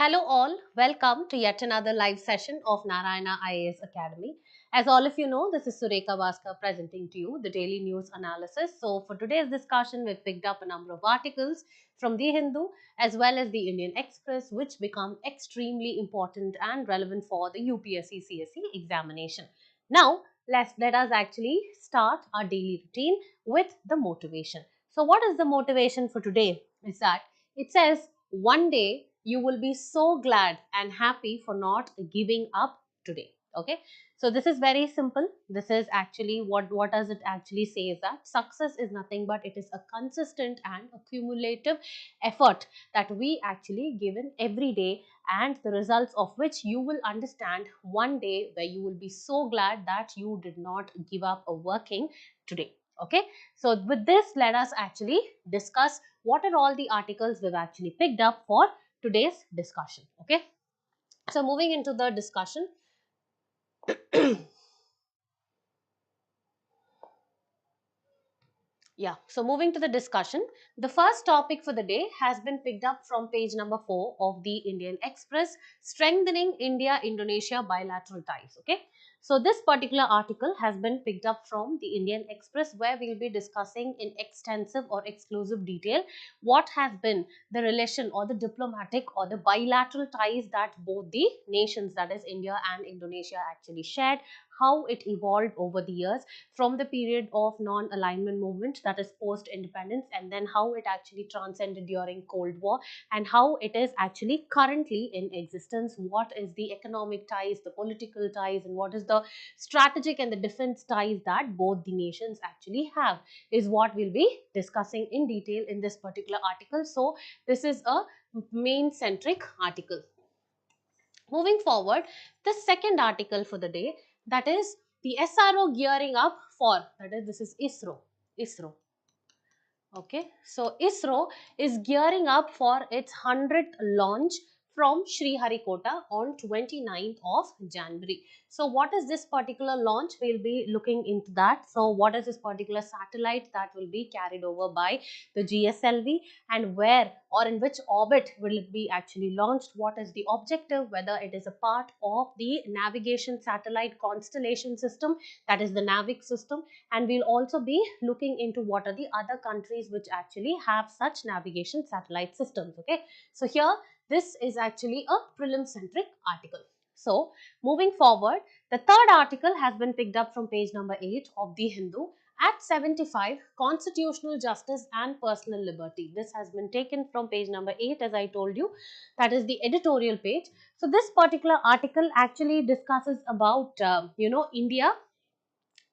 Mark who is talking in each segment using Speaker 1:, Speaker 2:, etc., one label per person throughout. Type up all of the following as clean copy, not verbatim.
Speaker 1: Hello all, welcome to yet another live session of Narayana IAS Academy. As all of you know, this is Sureka Bhaskar presenting to you the daily news analysis. So for today's discussion, we've picked up a number of articles from the Hindu as well as the Indian Express, which become extremely important and relevant for the UPSC CSE examination. Now, let us actually start our daily routine with the motivation. So what is the motivation for today? Is that it says one day you will be so glad and happy for not giving up today. Okay, so this is very simple. This is actually what does it actually say is that success is nothing but it is a consistent and accumulative effort that we actually give in every day, and the results of which you will understand one day, where you will be so glad that you did not give up working today. Okay, so with this, let us actually discuss what are all the articles we've actually picked up for today's discussion. Okay, so moving into the discussion. Yeah, so moving to the discussion, the first topic for the day has been picked up from page number 4 of the Indian Express, strengthening India-Indonesia bilateral ties. Okay, so this particular article has been picked up from the Indian Express, where we'll be discussing in extensive or exclusive detail what has been the relation or the diplomatic or the bilateral ties that both the nations, that is India and Indonesia, actually shared, how it evolved over the years from the period of non-alignment movement, that is post-independence, and then how it actually transcended during Cold War, and how it is actually currently in existence. What is the economic ties, the political ties, and what is the strategic and the defense ties that both the nations actually have, is what we'll be discussing in detail in this particular article. So this is a main centric article. Moving forward, the second article for the day, that is the SRO gearing up for, that is, this is ISRO. ISRO. Okay, so ISRO is gearing up for its 100th launch from Sriharikota on 29th of January. So what is this particular launch? We'll be looking into that. So what is this particular satellite that will be carried over by the GSLV, and where or in which orbit will it be actually launched? What is the objective? Whether it is a part of the navigation satellite constellation system, that is the NAVIC system, and we'll also be looking into what are the other countries which actually have such navigation satellite systems. Okay, so here this is actually a prelim centric article. So moving forward, the third article has been picked up from page number 8 of the Hindu at 75, constitutional justice and personal liberty. This has been taken from page number 8, as I told you, that is the editorial page. So this particular article actually discusses about India.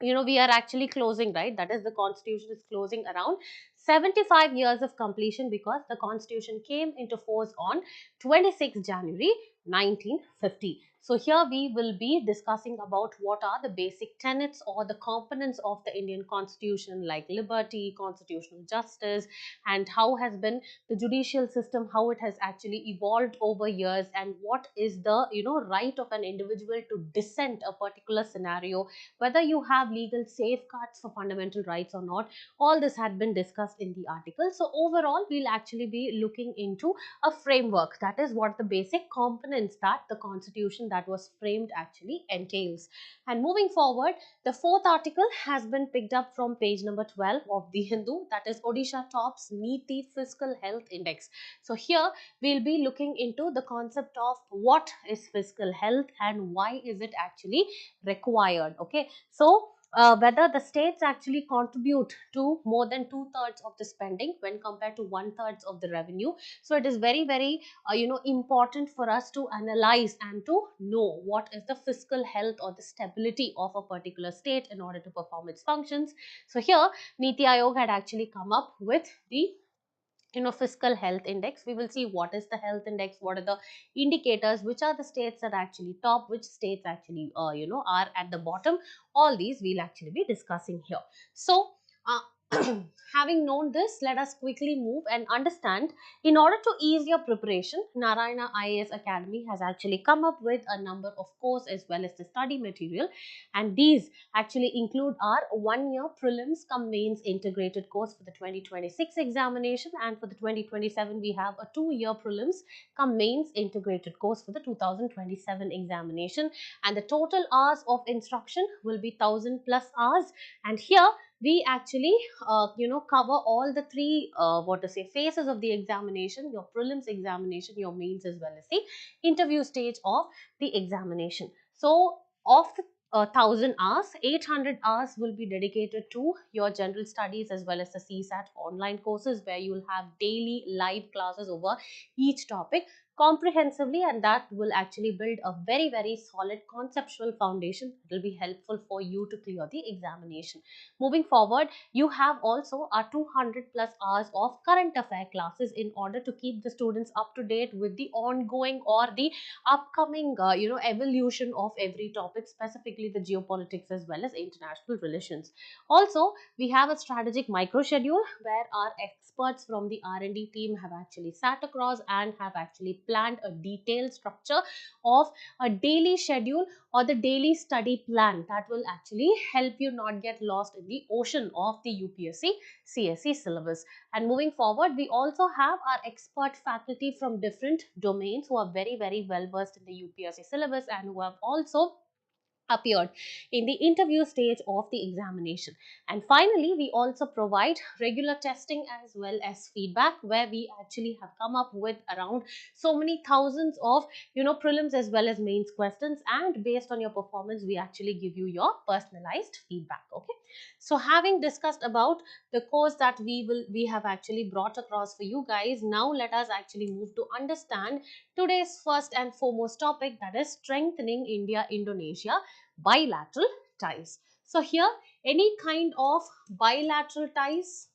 Speaker 1: We are actually closing, right? That is, the constitution is closing around 75 years of completion, because the constitution came into force on 26 January 1950. So here we will be discussing about what are the basic tenets or the components of the Indian constitution, like liberty, constitutional justice, and how has been the judicial system, how it has actually evolved over years, and what is the right of an individual to dissent a particular scenario, whether you have legal safeguards for fundamental rights or not. All this had been discussed in the article. So overall, we'll actually be looking into a framework, that is what the basic components that the constitution that was framed actually entails. And moving forward, the fourth article has been picked up from page number 12 of the Hindu, that is Odisha tops NITI Fiscal Health Index. So here we'll be looking into the concept of what is fiscal health and why is it actually required. Okay, so whether the states actually contribute to more than 2/3 of the spending when compared to 1/3 of the revenue. So it is very important for us to analyze and to know what is the fiscal health or the stability of a particular state in order to perform its functions. So here NITI Aayog had actually come up with the fiscal health index. We will see what is the health index, what are the indicators, which are the states that are actually top, which states actually are at the bottom. All these we'll actually be discussing here. So Having known this, let us quickly move and understand. In order to ease your preparation, Narayana IAS Academy has actually come up with a number of course as well as the study material, and these actually include our 1 year prelims cum mains integrated course for the 2026 examination, and for the 2027 we have a 2 year prelims cum mains integrated course for the 2027 examination, and the total hours of instruction will be 1000 plus hours. And here we actually cover all the three what to say phases of the examination: your prelims examination, your mains, as well as the interview stage of the examination. So of the 1000 hours, 800 hours will be dedicated to your general studies as well as the CSAT online courses, where you will have daily live classes over each topic comprehensively, and that will actually build a very solid conceptual foundation that will be helpful for you to clear the examination. Moving forward, you have also a 200 plus hours of current affair classes in order to keep the students up to date with the ongoing or the upcoming evolution of every topic, specifically the geopolitics as well as international relations. Also, we have a strategic micro schedule where our experts from the R&D team have actually sat across and have actually planned a detailed structure of a daily schedule or the daily study plan that will actually help you not get lost in the ocean of the UPSC CSE syllabus. And moving forward, we also have our expert faculty from different domains who are very well versed in the UPSC syllabus and who have also appeared in the interview stage of the examination. And finally, we also provide regular testing as well as feedback, where we actually have come up with around so many thousands of prelims as well as mains questions, and based on your performance we actually give you your personalized feedback. Okay, so having discussed about the course that we have actually brought across for you guys, now let us actually move to understand today's first and foremost topic, that is strengthening India-Indonesia bilateral ties. So here, any kind of bilateral ties,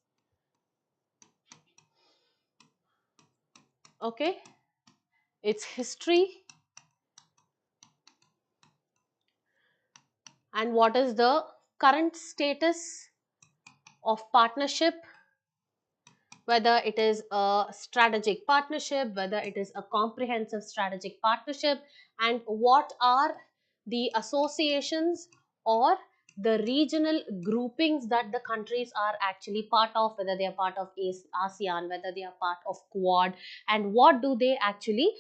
Speaker 1: okay, its history, and what is the current status of partnership, whether it is a strategic partnership, whether it is a comprehensive strategic partnership, and what are the associations or the regional groupings that the countries are actually part of, whether they are part of ASEAN, whether they are part of Quad, and what do they actually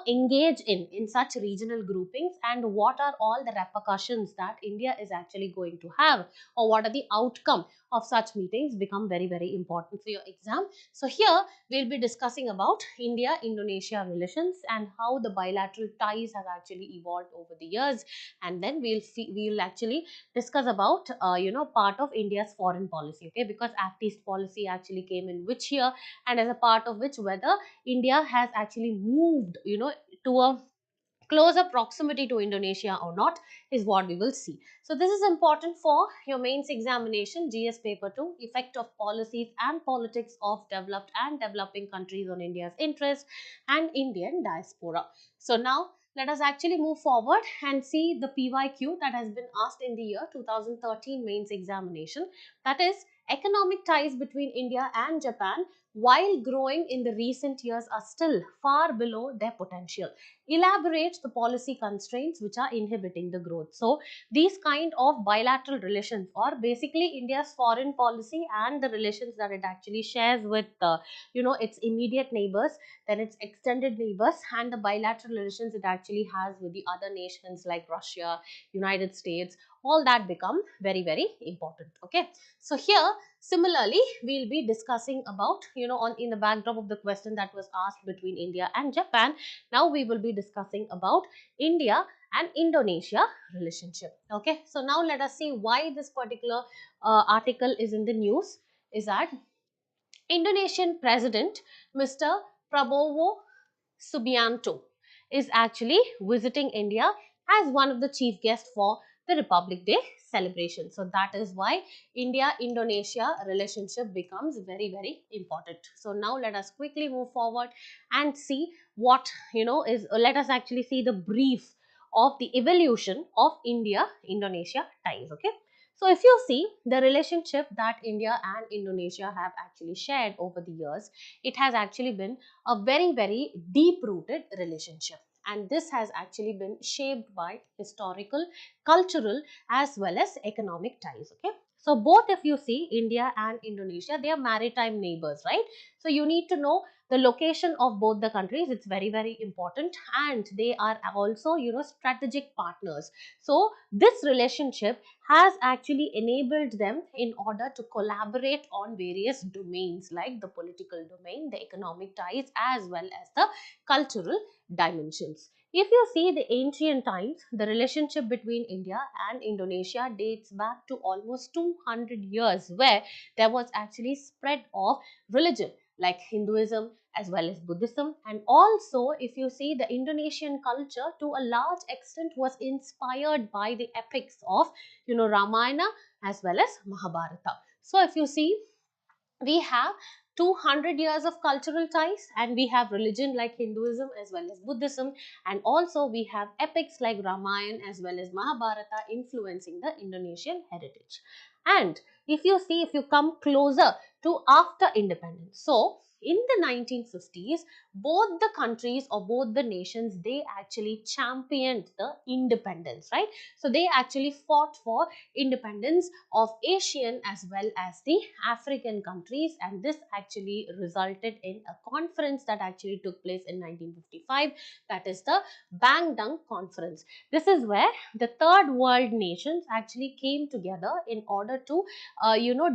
Speaker 1: engage in such regional groupings, and what are all the repercussions that India is actually going to have, or what are the outcome of such meetings become very important for your exam. So here we'll be discussing about India-Indonesia relations and how the bilateral ties have actually evolved over the years, and then we'll actually discuss about part of India's foreign policy, okay, because Act East policy actually came in which year, and as a part of which whether India has actually moved to a closer proximity to Indonesia or not is what we will see. So this is important for your mains examination, GS paper 2, effect of policies and politics of developed and developing countries on India's interest and Indian diaspora. So now let us actually move forward and see the PYQ that has been asked in the year 2013 mains examination, that is economic ties between India and Japan while growing in the recent years are still far below their potential. Elaborate the policy constraints which are inhibiting the growth. So these kind of bilateral relations, or basically India's foreign policy and the relations that it actually shares with its immediate neighbors, then its extended neighbors, and the bilateral relations it actually has with the other nations like Russia, United States, all that become very important. Okay, so here similarly we'll be discussing about in the backdrop of the question that was asked between India and Japan, now we will be discussing about India and Indonesia relationship. Okay, so now let us see why this particular article is in the news. Is that Indonesian President Mr. Prabowo Subianto is actually visiting India as one of the chief guests for the Republic Day celebration. So that is why India-Indonesia relationship becomes very important. So now let us quickly move forward and see what let us actually see the brief of the evolution of India-Indonesia ties. Okay. So if you see the relationship that India and Indonesia have actually shared over the years, it has actually been a very, very deep rooted relationship. And this has actually been shaped by historical, cultural, as well as economic ties. Okay. So both, if you see India and Indonesia, they are maritime neighbors, right? So you need to know the location of both the countries. It's very, very important. And they are also, strategic partners. So this relationship has actually enabled them in order to collaborate on various domains like the political domain, the economic ties, as well as the cultural dimensions. If you see the ancient times, the relationship between India and Indonesia dates back to almost 200 years, where there was actually spread of religion like Hinduism as well as Buddhism. And also, if you see the Indonesian culture to a large extent was inspired by the epics of, Ramayana as well as Mahabharata. So if you see, we have 200 years of cultural ties, and we have religion like Hinduism as well as Buddhism, and also we have epics like Ramayana as well as Mahabharata influencing the Indonesian heritage. And if you see, if you come closer to after independence, so in the 1950s, both the countries or both the nations, they actually championed the independence, right? So they actually fought for independence of Asian as well as the African countries, and this actually resulted in a conference that actually took place in 1955, that is the Bandung Conference. This is where the third world nations actually came together in order to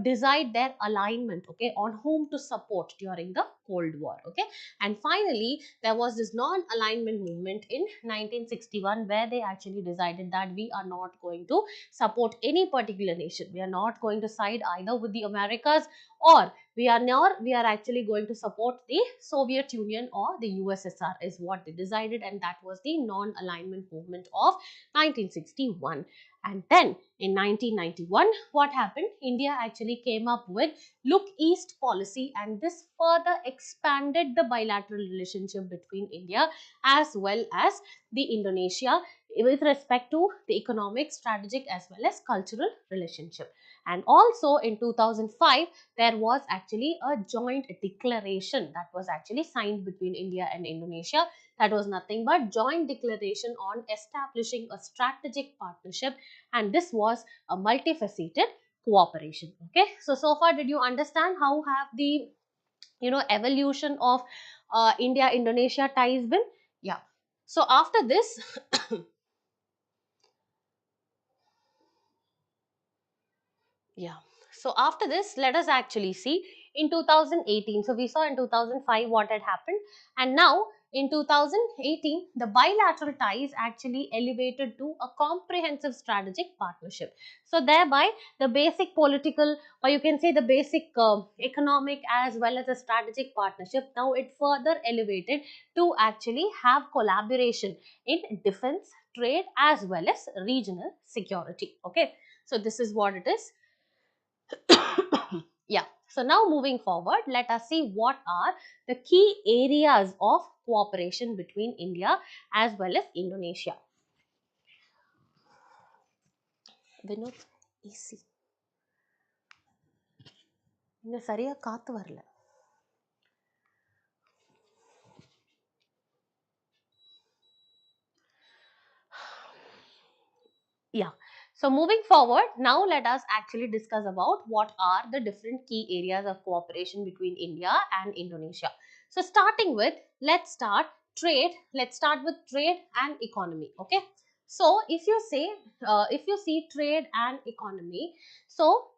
Speaker 1: decide their alignment, okay, on whom to support during the Cold War, okay. And finally there was this non-alignment movement in 1961, where they actually decided that we are not going to support any particular nation. We are not going to side either with the Americas, or we are actually going to support the Soviet Union or the USSR, is what they decided, and that was the non-alignment movement of 1961. And then in 1991, what happened? India actually came up with Look East policy, and this further expanded the bilateral relationship between India as well as the Indonesia with respect to the economic, strategic, as well as cultural relationship. And also in 2005, there was actually a joint declaration that was actually signed between India and Indonesia. That was nothing but joint declaration on establishing a strategic partnership, and this was a multifaceted cooperation. Okay, so far did you understand how have the evolution of India Indonesia ties been? Yeah. So after this Yeah. So after this, let us actually see in 2018. So we saw in 2005 what had happened, and now in 2018, the bilateral ties actually elevated to a comprehensive strategic partnership. So thereby, the basic political, or you can say the basic economic as well as a strategic partnership, now it further elevated to actually have collaboration in defense, trade, as well as regional security. Okay. So this is what it is. Yeah. So now moving forward, let us see what are the key areas of cooperation between India as well as Indonesia. Vinod, easy. இங்க சரியா காத்து வரல. Yeah. So moving forward, now let us actually discuss about what are the different key areas of cooperation between India and Indonesia. So starting with, let's start trade. Let's start with trade and economy. Okay. So if you see trade and economy, so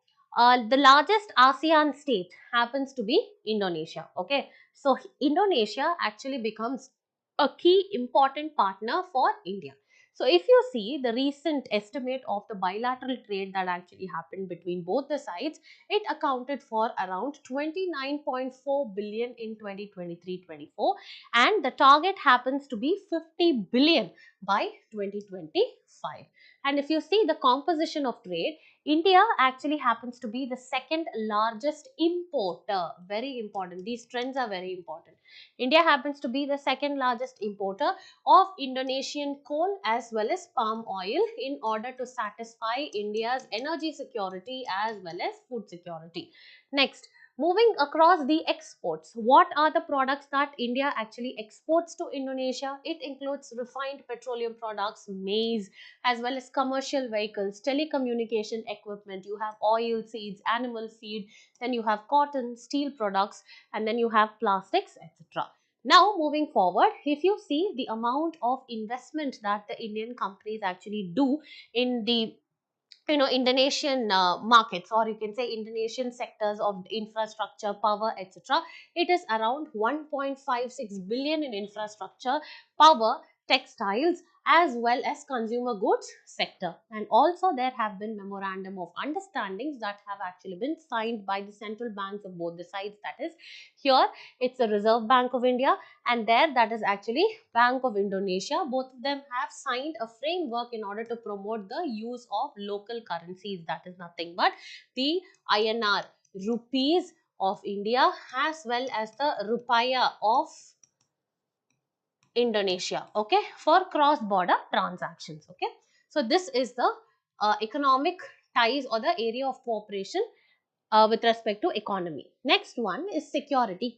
Speaker 1: the largest ASEAN state happens to be Indonesia. Okay. So Indonesia actually becomes a key important partner for India. So if you see the recent estimate of the bilateral trade that actually happened between both the sides, it accounted for around 29.4 billion in 2023-24, and the target happens to be 50 billion by 2025. And if you see the composition of trade, India actually happens to be the second largest importer. Very important. These trends are very important. India happens to be the second largest importer of Indonesian coal as well as palm oil in order to satisfy India's energy security as well as food security. Next, moving across the exports, what are the products that India actually exports to Indonesia? It includes refined petroleum products, maize, as well as commercial vehicles, telecommunication equipment. You have oil seeds, animal feed, then you have cotton, steel products, and then you have plastics, etc. Now, moving forward, if you see the amount of investment that the Indian companies actually do in the Indonesian markets, or you can say Indonesian sectors of infrastructure, power, etc., it is around 1.56 billion in infrastructure, power, textiles, as well as consumer goods sector. And also there have been memorandum of understandings that have actually been signed by the central banks of both the sides. That is, here it's the Reserve Bank of India, and there that is actually Bank of Indonesia. Both of them have signed a framework in order to promote the use of local currencies. That is nothing but the INR, rupees of India, as well as the rupiah of Indonesia, okay, for cross-border transactions, okay. So this is the economic ties or the area of cooperation with respect to economy. Next one is security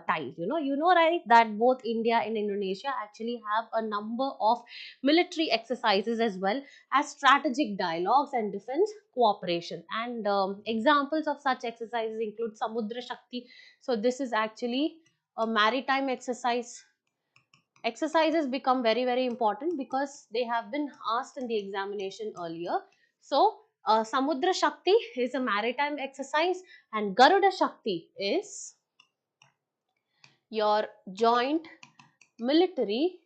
Speaker 1: ties. Right, that both India and Indonesia actually have a number of military exercises as well as strategic dialogues and defense cooperation. And examples of such exercises include Samudra Shakti. So this is actually a maritime exercise. Exercises become very, very important because they have been asked in the examination earlier. So Samudra Shakti is a maritime exercise, and Garuda Shakti is your joint military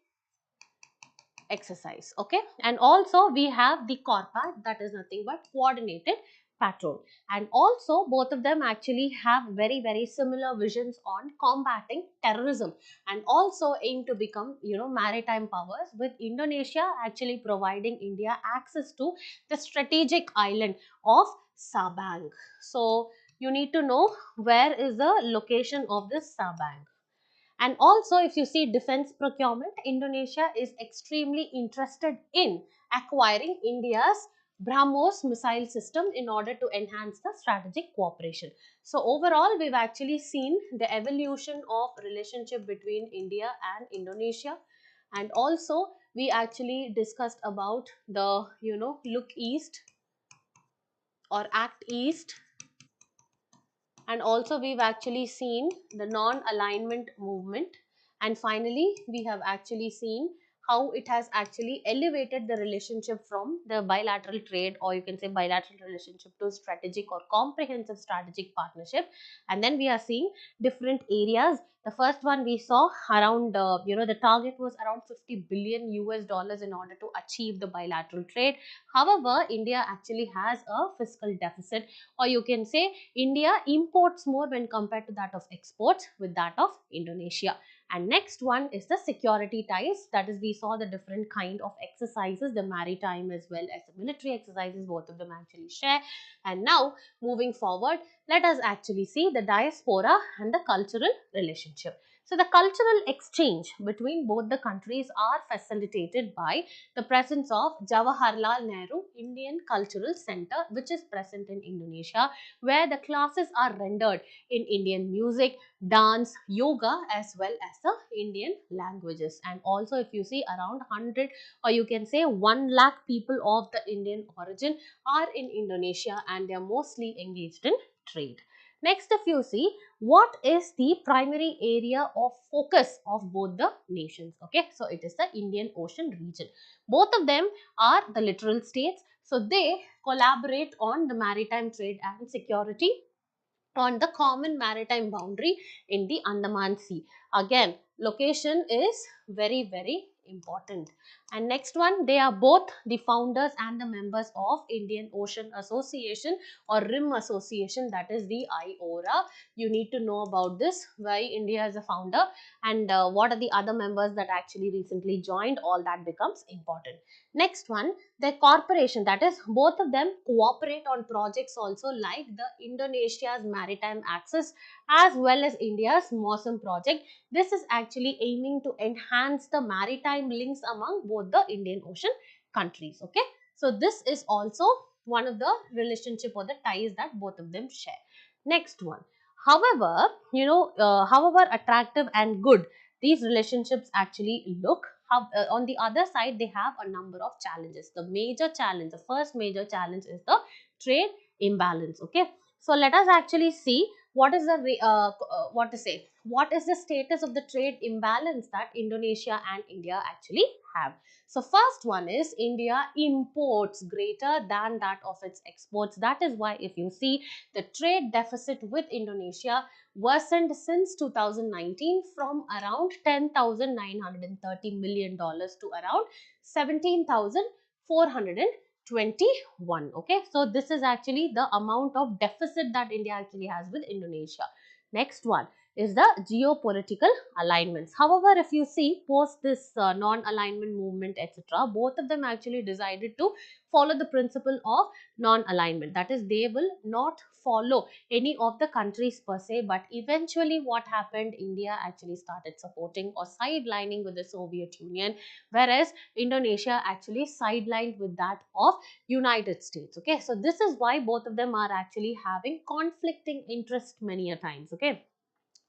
Speaker 1: exercise, okay. And also we have the Corpat, that is nothing but coordinated patrol. And also both of them actually have very, very similar visions on combating terrorism, and also aim to become maritime powers, with Indonesia actually providing India access to the strategic island of Sabang. So you need to know where is the location of this Sabang. And also, if you see defense procurement, Indonesia is extremely interested in acquiring India's BrahMos missile system in order to enhance the strategic cooperation. So overall, we've actually seen the evolution of relationship between India and Indonesia. And also, we actually discussed about the, look east or act east. And also we've actually seen the non-alignment movement, and finally we have actually seen how it has actually elevated the relationship from the bilateral trade, or you can say bilateral relationship, to strategic or comprehensive strategic partnership. And then we are seeing different areas. The first one we saw around the target was around 50 billion US dollars in order to achieve the bilateral trade. However, India actually has a fiscal deficit, or you can say India imports more when compared to that of exports with that of Indonesia. And next one is the security ties. That is, we saw the different kind of exercises, the maritime as well as the military exercises, both of them actually share. And now moving forward, let us actually see the diaspora and the cultural relationship. So the cultural exchange between both the countries are facilitated by the presence of Jawaharlal Nehru Indian Cultural Center, which is present in Indonesia, where the classes are rendered in Indian music, dance, yoga, as well as the Indian languages. And also, if you see, around 100, or you can say 1 lakh people of the Indian origin are in Indonesia, and they are mostly engaged in trade. Next, if you see, what is the primary area of focus of both the nations? Okay, so it is the Indian Ocean region. Both of them are the littoral states, so they collaborate on the maritime trade and security on the common maritime boundary in the Andaman Sea. Again, location is very, very important. And next one, they are both the founders and the members of Indian Ocean Association or RIM Association, that is the IORA. You need to know about this, why India is a founder, and what are the other members that actually recently joined. All that becomes important. Next one, the corporation, that is both of them cooperate on projects also, like the Indonesia's maritime access as well as India's MOSM project. This is actually aiming to enhance the maritime links among both the Indian Ocean countries. Okay, so this is also one of the relationship or the ties that both of them share. Next one, however, however attractive and good these relationships actually look, on the other side, they have a number of challenges. The major challenge, the first major challenge is the trade imbalance. Okay, so let us actually see what is the what is the status of the trade imbalance that Indonesia and India actually have. So first one is India imports greater than that of its exports. That is why if you see, the trade deficit with Indonesia worsened since 2019 from around $10,930 million to around 17,421. Okay, so this is actually the amount of deficit that India actually has with Indonesia. Next one is the geopolitical alignments. However, if you see post this non-alignment movement, etc., both of them actually decided to follow the principle of non-alignment. That is, they will not follow any of the countries per se, but eventually what happened, India actually started supporting or sidelining with the Soviet Union, whereas Indonesia actually sidelined with that of United States. Okay, so this is why both of them are actually having conflicting interests many a times. Okay,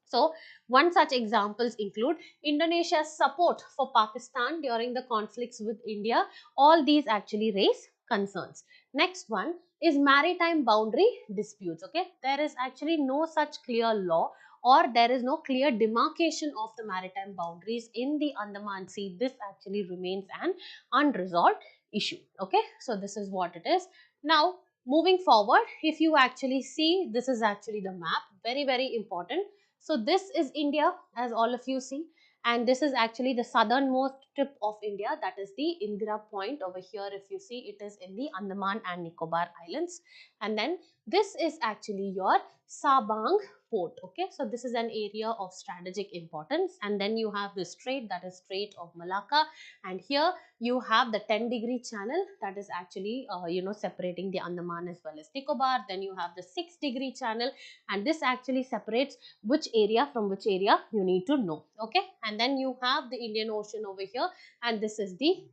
Speaker 1: so one such examples include Indonesia's support for Pakistan during the conflicts with India. All these actually raise concerns. Next one is maritime boundary disputes. Okay, there is actually no such clear law, or there is no clear demarcation of the maritime boundaries in the Andaman Sea. This actually remains an unresolved issue. Okay, so this is what it is. Now moving forward, if you actually see, this is actually the map, very important. So this is India, as all of you see, and this is actually the southernmost tip of India, that is the Indira Point over here. If you see, it is in the Andaman and Nicobar Islands, and then this is actually your Sabang port. Okay, so this is an area of strategic importance, and then you have the strait, that is Strait of Malacca, and here you have the 10-degree channel that is actually separating the Andaman as well as Nicobar. Then you have the 6-degree channel, and this actually separates which area from which area, you need to know. Okay, and then you have the Indian Ocean over here, and this is the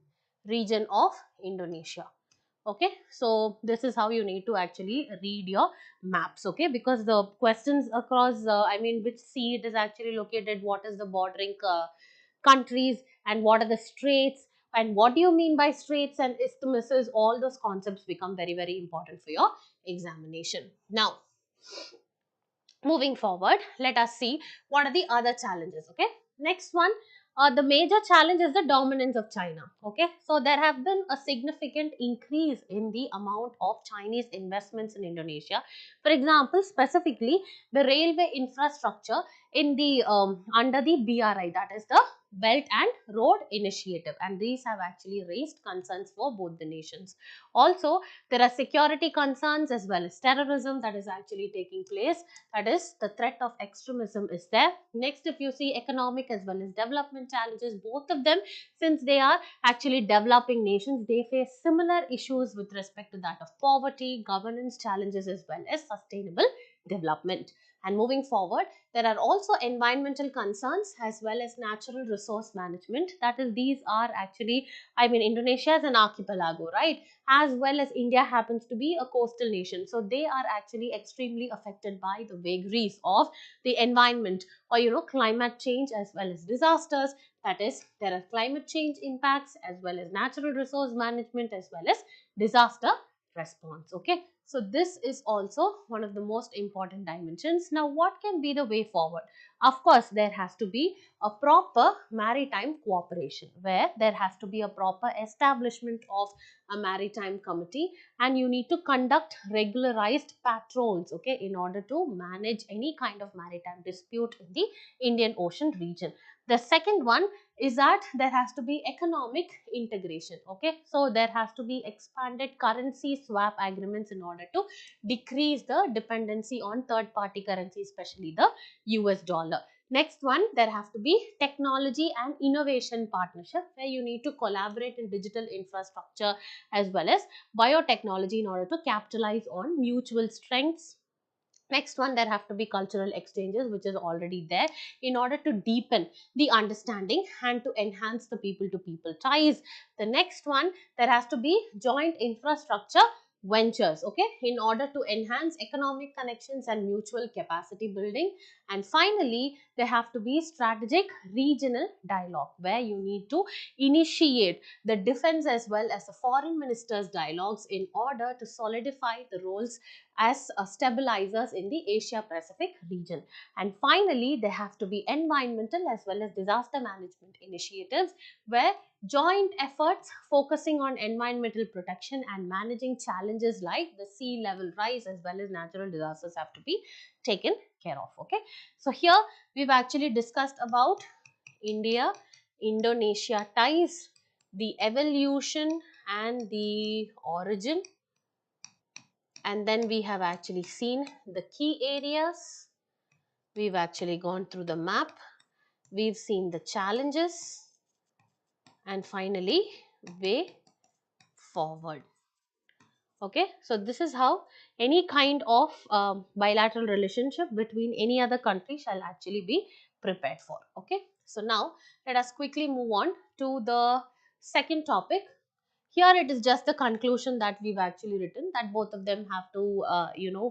Speaker 1: region of Indonesia. Okay, so this is how you need to actually read your maps. Okay, because the questions across which sea it is actually located, what is the bordering countries, and what are the straits, and what do you mean by straits and isthmuses, all those concepts become very important for your examination. Now moving forward, let us see what are the other challenges. Okay, next one, the major challenge is the dominance of China. Okay, so there have been a significant increase in the amount of Chinese investments in Indonesia. For example, specifically the railway infrastructure in the under the BRI, that is the Belt and Road Initiative, and these have actually raised concerns for both the nations. Also, there are security concerns as well as terrorism that is actually taking place, that is, the threat of extremism is there. Next, if you see economic as well as development challenges, both of them, since they are actually developing nations, they face similar issues with respect to that of poverty, governance challenges as well as sustainable development. And moving forward, there are also environmental concerns as well as natural resource management. That is, these are actually, Indonesia is an archipelago, right? As well as India happens to be a coastal nation. So they are actually extremely affected by the vagaries of the environment, or climate change as well as disasters. That is, there are climate change impacts as well as natural resource management as well as disaster response. Okay, so this is also one of the most important dimensions. Now what can be the way forward? Of course, there has to be a proper maritime cooperation where there has to be a proper establishment of a maritime committee, and you need to conduct regularized patrols, okay, in order to manage any kind of maritime dispute in the Indian Ocean region. The second one is that there has to be economic integration, okay. So there has to be expanded currency swap agreements in order to decrease the dependency on third party currency, especially the US dollar. Next one, there have to be technology and innovation partnership where you need to collaborate in digital infrastructure as well as biotechnology in order to capitalize on mutual strengths. Next one, there have to be cultural exchanges, which is already there, in order to deepen the understanding and to enhance the people to people ties. The next one, there has to be joint infrastructure ventures, okay, in order to enhance economic connections and mutual capacity building. And finally, there have to be strategic regional dialogue where you need to initiate the defense as well as the foreign ministers dialogues in order to solidify the roles as stabilizers in the Asia Pacific region. And finally, there have to be environmental as well as disaster management initiatives where joint efforts focusing on environmental protection and managing challenges like the sea level rise as well as natural disasters have to be taken care of, okay. So here we've actually discussed about India Indonesia ties, the evolution and the origin, and then we have actually seen the key areas. We've actually gone through the map. We've seen the challenges and finally way forward. Okay, so this is how any kind of bilateral relationship between any other country shall actually be prepared for. Okay, so now let us quickly move on to the second topic. Here it is just the conclusion that we've actually written, that both of them have to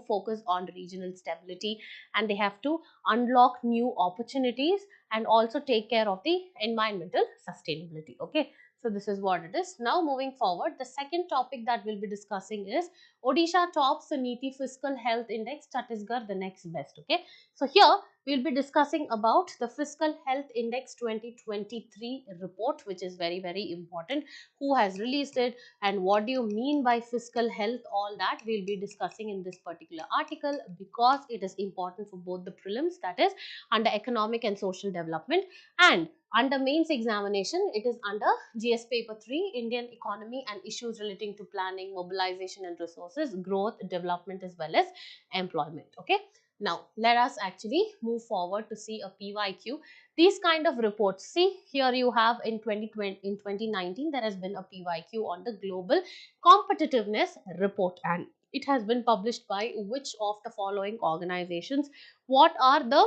Speaker 1: focus on regional stability, and they have to unlock new opportunities and also take care of the environmental sustainability. Okay, so this is what it is. Now moving forward, the second topic that we'll be discussing is Odisha tops the NITI Fiscal Health Index, Chhattisgarh the next best. Okay, so here we'll be discussing about the Fiscal Health Index 2023 report, which is very important. Who has released it and what do you mean by fiscal health? All that we'll be discussing in this particular article because it is important for both the prelims, that is under economic and social development, and under mains examination it is under GS paper 3, Indian economy and issues relating to planning, mobilization and resources, growth, development as well as employment. Okay, now let us actually move forward to see a PYQ. These kind of reports, see here you have in 2019 there has been a PYQ on the global competitiveness report, and it has been published by which of the following organizations, what are the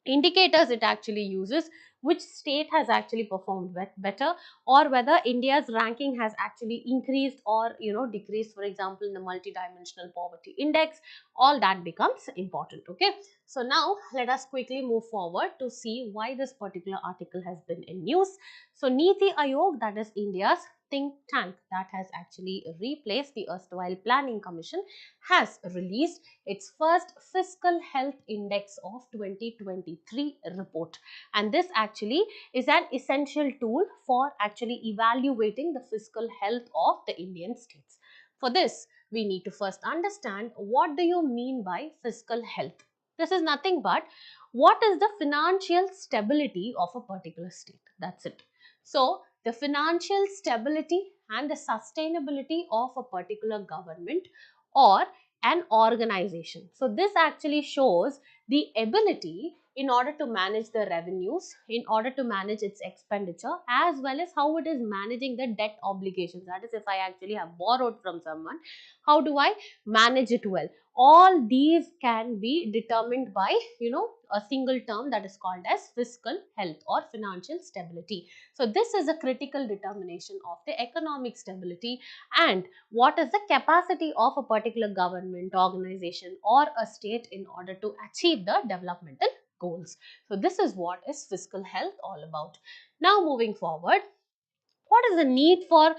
Speaker 1: indicators it actually uses, which state has actually performed better, or whether India's ranking has actually increased or decreased, for example in the multi-dimensional poverty index. All that becomes important. Okay, so now let us quickly move forward to see why this particular article has been in news. So NITI Aayog, that is India's think tank that has actually replaced the erstwhile planning commission, has released its first fiscal health index of 2023 report, and this actually is an essential tool for actually evaluating the fiscal health of the Indian states. For this, we need to first understand what do you mean by fiscal health. This is nothing but what is the financial stability of a particular state. That's it. So the financial stability and the sustainability of a particular government or an organization. So this actually shows the ability in order to manage the revenues, in order to manage its expenditure, as well as how it is managing the debt obligations. That is, if I actually have borrowed from someone, how do I manage it well? All these can be determined by a single term that is called as fiscal health or financial stability. So this is a critical determination of the economic stability and what is the capacity of a particular government, organization or a state in order to achieve the developmental goals. So this is what is fiscal health all about. Now moving forward, what is the need for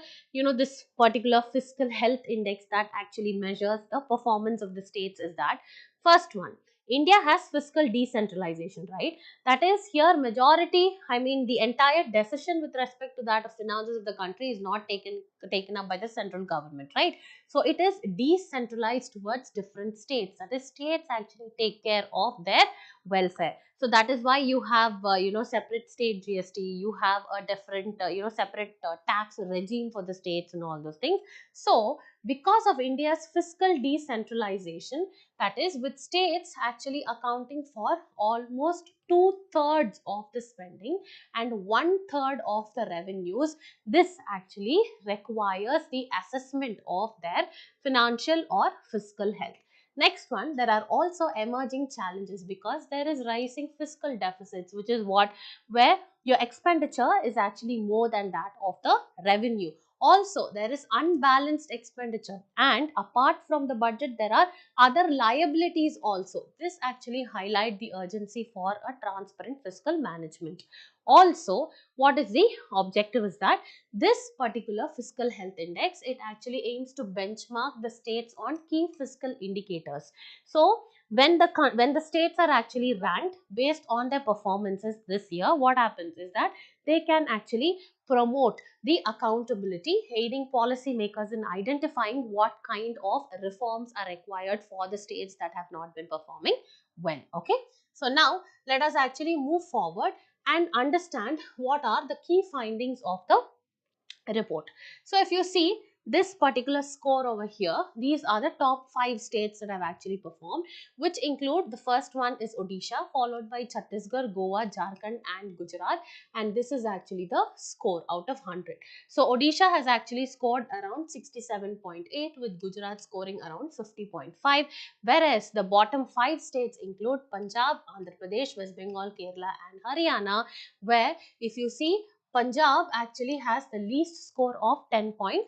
Speaker 1: this particular fiscal health index that actually measures the performance of the states is that, first one, India has fiscal decentralization, right? That is, here majority, I mean the entire decision with respect to that of finances of the country is not taken up by the central government, right? So it is decentralized towards different states. That is, states actually take care of their welfare. So that is why you have separate state GST, you have a different separate tax regime for the states and all those things. So because of India's fiscal decentralization, that is, with states actually accounting for almost two-thirds of the spending and one-third of the revenues, this actually requires the assessment of their financial or fiscal health. Next one, there are also emerging challenges because there is rising fiscal deficits, which is what, where your expenditure is actually more than that of the revenue. Also, there is unbalanced expenditure, and apart from the budget, there are other liabilities also. This actually highlight the urgency for a transparent fiscal management. Also, what is the objective is that this particular fiscal health index, it actually aims to benchmark the states on key fiscal indicators. So when the states are actually ranked based on their performances this year, what happens is that they can actually promote the accountability, aiding policymakers in identifying what kind of reforms are required for the states that have not been performing well. Okay, so now let us actually move forward and understand what are the key findings of the report. So if you see this particular score over here, these are the top 5 states that have actually performed, which include, the first one is Odisha, followed by Chhattisgarh, Goa, Jharkhand and Gujarat, and this is actually the score out of 100. So Odisha has actually scored around 67.8, with Gujarat scoring around 50.5, whereas the bottom 5 states include Punjab, Andhra Pradesh, West Bengal, Kerala and Haryana, where if you see, Punjab actually has the least score of 10.7.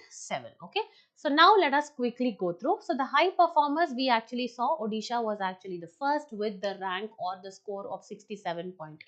Speaker 1: Okay, so now let us quickly go through. So the high performers, we actually saw Odisha was actually the first with the rank or the score of 67.8.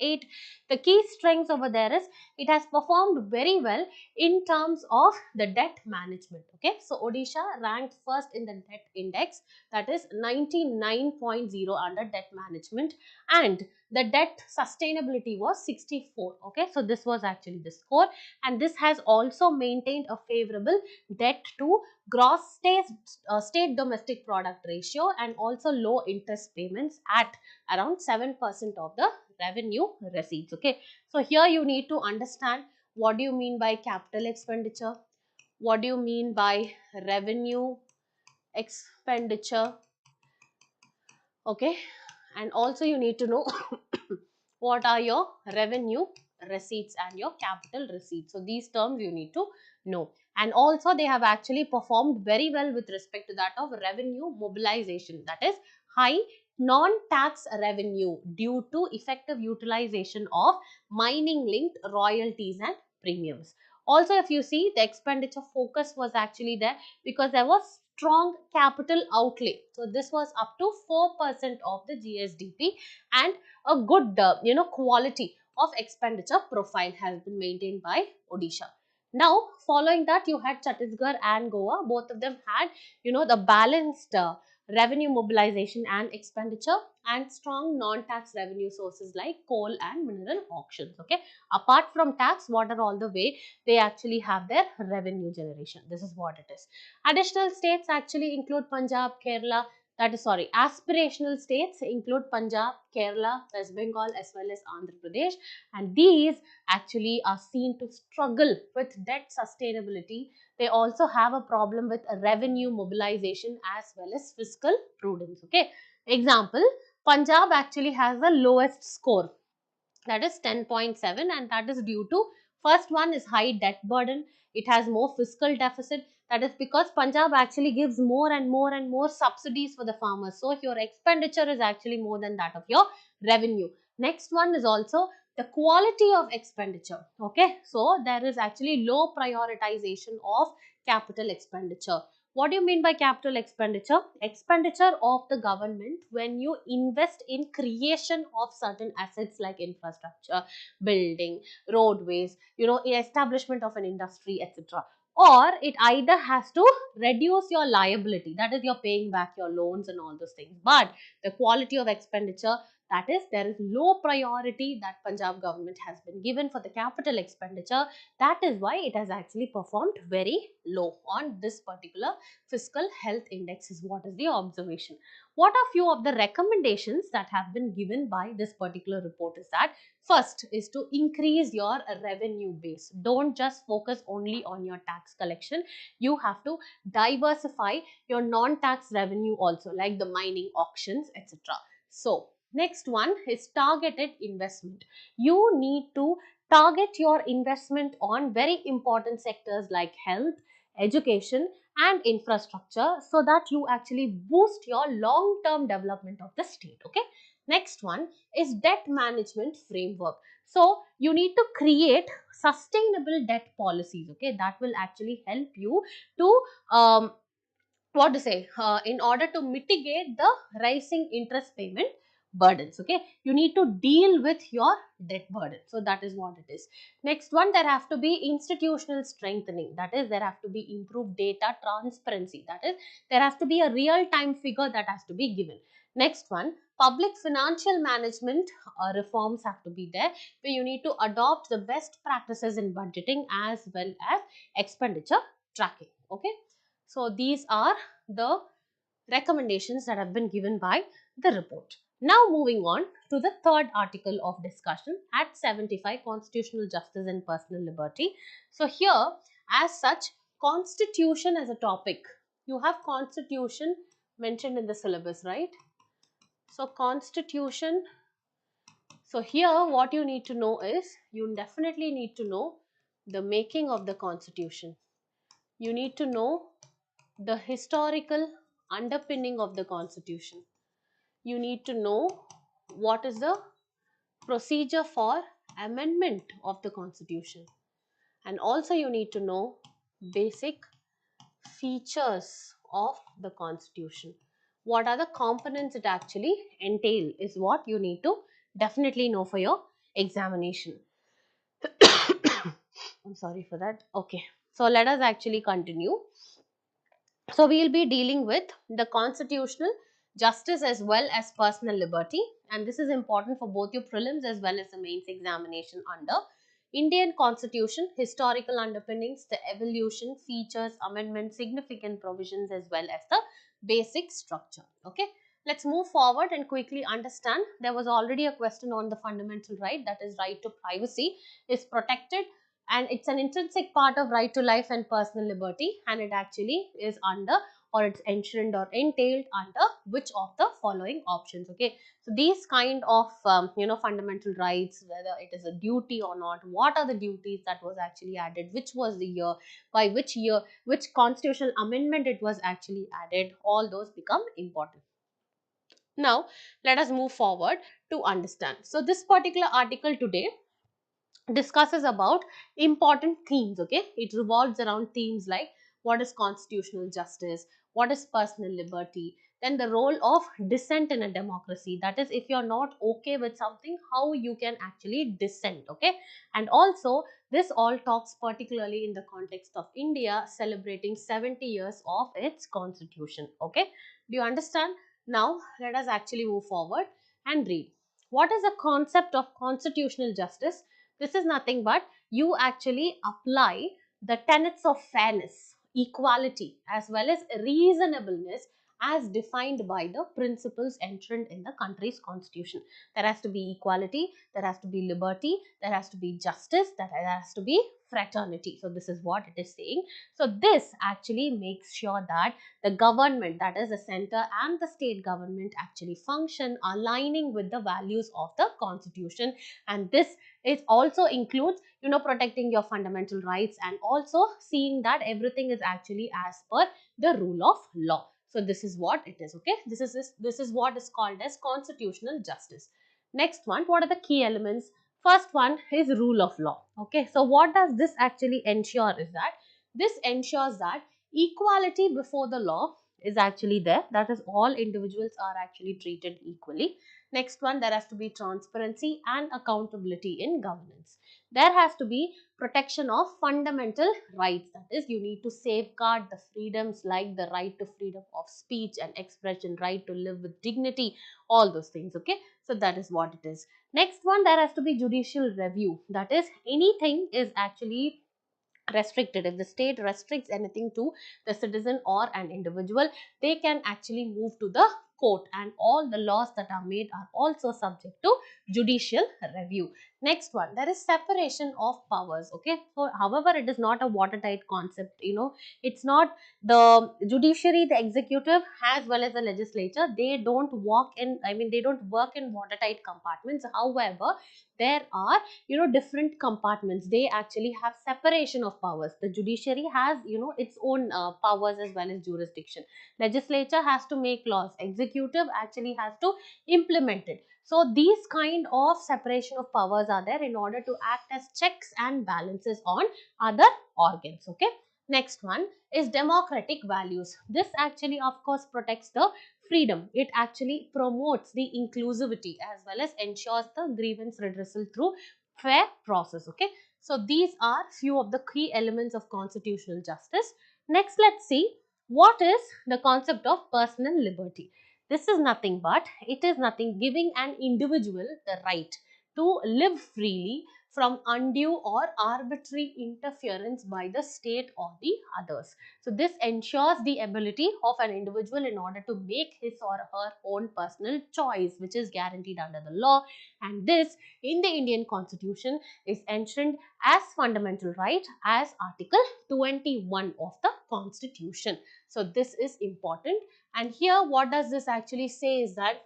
Speaker 1: The key strengths over there is it has performed very well in terms of the debt management. Okay, so Odisha ranked first in the debt index, that is 99.0 under debt management, and the debt sustainability was 64. Okay, so this was actually the score, and this has also maintained a favorable debt to gross state domestic product ratio, and also low interest payments at around 7% of the revenue receipts. Okay, so here you need to understand what do you mean by capital expenditure, what do you mean by revenue expenditure. Okay, and also you need to know what are your revenue receipts and your capital receipts. So these terms you need to know. And also they have actually performed very well with respect to that of revenue mobilization, that is high non-tax revenue due to effective utilization of mining linked royalties and premiums. Also, if you see, the expenditure focus was actually there because there was strong capital outlay. So this was up to 4% of the GSDP, and a good quality of expenditure profile has been maintained by Odisha. Now following that, you had Chhattisgarh and Goa. Both of them had the balanced revenue mobilization and expenditure, and strong non-tax revenue sources like coal and mineral auctions. Okay, apart from tax, what are all the way they actually have their revenue generation? This is what it is. Additional states actually include Punjab, Kerala, that is, sorry, aspirational states include Punjab, Kerala, West Bengal as well as Andhra Pradesh, and these actually are seen to struggle with debt sustainability. They also have a problem with revenue mobilization as well as fiscal prudence. Okay, example, Punjab actually has the lowest score, that is 10.7, and that is due to, first one is high debt burden, it has more fiscal deficit. That is because Punjab actually gives more and more and more subsidies for the farmers, so your expenditure is actually more than that of your revenue. Next one is also the quality of expenditure. Okay, so there is actually low prioritization of capital expenditure. What do you mean by capital expenditure? Expenditure of the government when you invest in creation of certain assets like infrastructure, building, roadways, establishment of an industry, etc. or it either has to reduce your liability, that is you're paying back your loans and all those things. But the quality of expenditure, that is there is low priority that Punjab government has been given for the capital expenditure. That is why it has actually performed very low on this particular fiscal health index, is what is the observation. What are few of the recommendations that have been given by this particular report is that first is to increase your revenue base. Don't just focus only on your tax collection. You have to diversify your non-tax revenue also, like the mining, auctions, etc. So, next one is targeted investment. You need to target your investment on very important sectors like health, education and infrastructure, so that you actually boost your long-term development of the state. Okay. Next one is debt management framework. So you need to create sustainable debt policies, okay, that will actually help you to what to say in order to mitigate the rising interest payment burdens. Okay, you need to deal with your debt burden, so that is what it is. Next one, there have to be institutional strengthening, that is there have to be improved data transparency, that is there has to be a real time figure that has to be given. Next one, public financial management reforms have to be there, where you need to adopt the best practices in budgeting as well as expenditure tracking. Okay, so these are the recommendations that have been given by the report. Now moving on to the third article of discussion at 75, constitutional justice and personal liberty. So here as such, constitution as a topic, you have constitution mentioned in the syllabus, right? So constitution, so here what you need to know is, you definitely need to know the making of the constitution. You need to know the historical underpinning of the constitution. You need to know what is the procedure for amendment of the constitution, and also you need to know basic features of the constitution. What are the components it actually entail is what you need to definitely know for your examination. I'm sorry for that. Okay, so let us actually continue. So we will be dealing with the constitutional justice as well as personal liberty, and this is important for both your prelims as well as the mains examination under Indian Constitution, historical underpinnings, the evolution, features, amendments, significant provisions as well as the basic structure. Okay, let's move forward and quickly understand. There was already a question on the fundamental right, that is right to privacy is protected, and it's an intrinsic part of right to life and personal liberty, and it actually is under, or it's enshrined or entailed under which of the following options. Okay, so these kind of fundamental rights, whether it is a duty or not, what are the duties that was actually added, which was the year, by which year, which constitutional amendment it was actually added, all those become important. Now let us move forward to understand. So this particular article today discusses about important themes. Okay, it revolves around themes like what is constitutional justice, what is personal liberty, then the role of dissent in a democracy, that is if you're not okay with something, how you can actually dissent. Okay, and also this all talks particularly in the context of India celebrating 70 years of its constitution. Okay, do you understand? Now let us actually move forward and read. What is the concept of constitutional justice? This is nothing but you actually apply the tenets of fairness, equality as well as reasonableness as defined by the principles enshrined in the country's constitution. There has to be equality, there has to be liberty, there has to be justice, there has to be fraternity. So this is what it is saying. So this actually makes sure that the government, that is the center and the state government, actually function aligning with the values of the constitution, and this it also includes protecting your fundamental rights and also seeing that everything is actually as per the rule of law. So this is what it is. Okay, this is what is called as constitutional justice. Next one, what are the key elements? First one is rule of law. Okay, so what does this actually ensure is that this ensures that equality before the law is actually there, that is all individuals are actually treated equally. Next one, there has to be transparency and accountability in governance. There has to be protection of fundamental rights. That is, you need to safeguard the freedoms like the right to freedom of speech and expression, right to live with dignity, all those things. Okay, so that is what it is. Next one, there has to be judicial review. That is, anything is actually restricted. If the state restricts anything to the citizen or an individual, they can actually move to the court, and all the laws that are made are also subject to judicial review. Next one, there is separation of powers. Okay, so however, it is not a watertight concept, it's not the judiciary, the executive as well as the legislature, they don't walk in, they don't work in watertight compartments. However, there are different compartments. They actually have separation of powers. The judiciary has its own powers as well as jurisdiction. Legislature has to make laws, executive actually has to implement it. So these kind of separation of powers are there in order to act as checks and balances on other organs. Okay, next one is democratic values. This actually of course protects the freedom. It actually promotes the inclusivity as well as ensures the grievance redressal through fair process. Okay, so these are few of the key elements of constitutional justice. Next, let's see what is the concept of personal liberty. This is nothing but, it is nothing giving an individual the right to live freely from undue or arbitrary interference by the state or the others. So this ensures the ability of an individual in order to make his or her own personal choice, which is guaranteed under the law, and this in the Indian Constitution is enshrined as fundamental right as Article 21 of the Constitution. So this is important, and here what does this actually say is that